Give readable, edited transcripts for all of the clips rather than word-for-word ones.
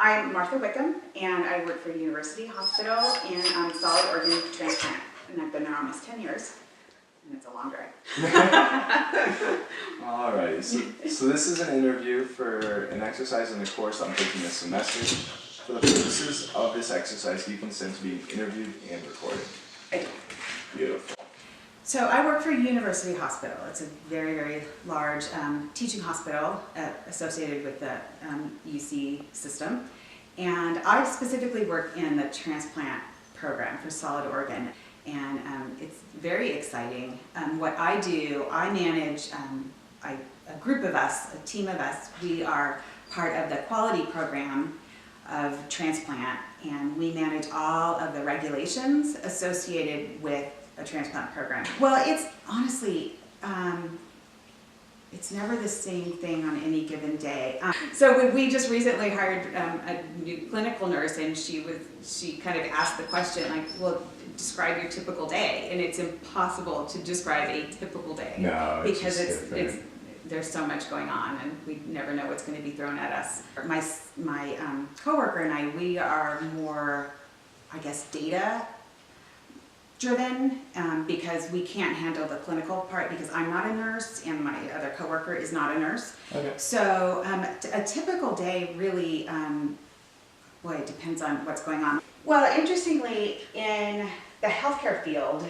I'm Martha Wickham, and I work for University Hospital in solid organ transplant, and I've been there almost 10 years, and it's a long drive. Alrighty, so this is an interview for an exercise in the course I'm taking this semester. For the purposes of this exercise, do you consent to being interviewed and recorded? I do. Beautiful. So I work for University Hospital. It's a very, very large teaching hospital associated with the UC system. And I specifically work in the transplant program for solid organ. And it's very exciting. What I do, I manage a group of us, a team of us. We are part of the quality program of transplant, and we manage all of the regulations associated with a transplant program. Well, it's honestly, it's never the same thing on any given day. So we just recently hired a new clinical nurse, and she kind of asked the question, like, well, describe your typical day, and it's impossible to describe a typical day. No, because there's so much going on, and we never know what's going to be thrown at us. My coworker and I, we are more, I guess, data driven, because we can't handle the clinical part because I'm not a nurse and my other coworker is not a nurse. Okay. So a typical day really, boy, it depends on what's going on. Well, interestingly, in the healthcare field,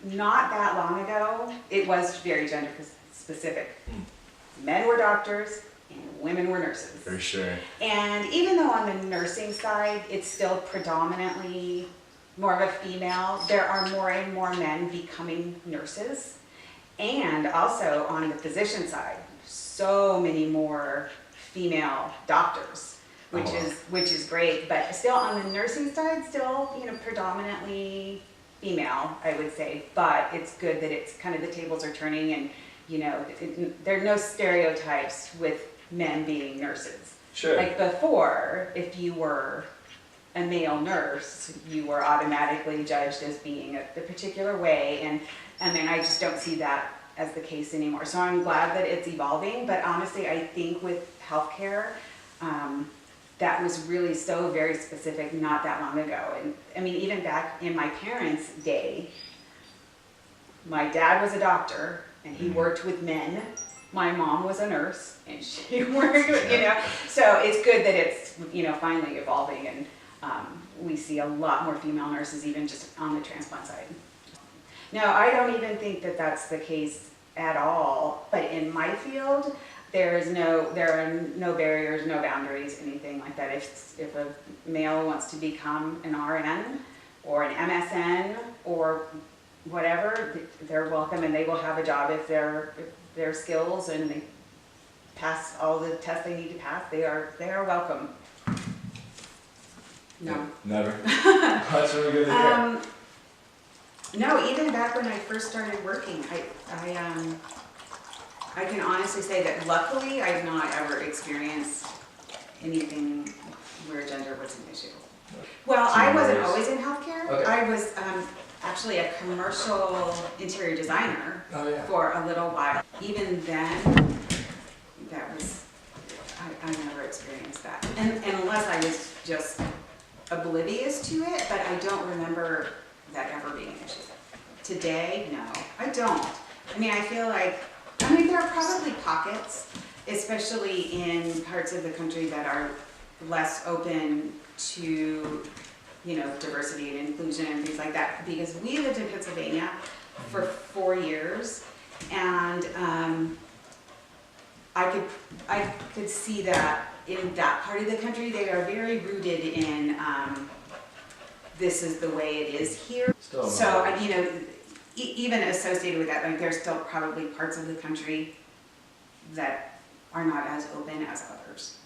not that long ago, it was very gender specific. Men were doctors and women were nurses. For sure. And even though on the nursing side, it's still predominantly more of a female, there are more and more men becoming nurses. And also on the physician side, so many more female doctors, which is great. But still on the nursing side, still, you know, predominantly female, I would say. But it's good that it's kind of the tables are turning, and you know, there are no stereotypes with men being nurses. Sure. Like before, if you were a male nurse, you were automatically judged as being a particular way, and I mean, I just don't see that as the case anymore. So I'm glad that it's evolving, but honestly, I think with healthcare, that was really so very specific not that long ago. And I mean, even back in my parents' day, my dad was a doctor, and he worked with men. My mom was a nurse, and she worked with, you know, so it's good that it's, you know, finally evolving, and we see a lot more female nurses even just on the transplant side. No, I don't even think that that's the case at all, but in my field, there are no barriers, no boundaries, anything like that. If a male wants to become an RN or an MSN or whatever, they're welcome, and they will have a job if their skills and they pass all the tests they need to pass. They are welcome. No. Never. That's really good to hear. No, even back when I first started working, I can honestly say that luckily I've not ever experienced anything where gender was an issue. Well, I wasn't always in healthcare. Okay. I was actually a commercial interior designer for a little while. Even then, that was, I never experienced that. And unless I was just oblivious to it, but I don't remember that ever being an issue. Today, no, I don't. I mean, I feel like, there are probably pockets, especially in parts of the country that are less open to, you know, diversity and inclusion and things like that, because we lived in Pennsylvania for 4 years, and I could see that in that part of the country they are very rooted in this is the way it is here. So you know, even associated with that, like there's still probably parts of the country that are not as open as others.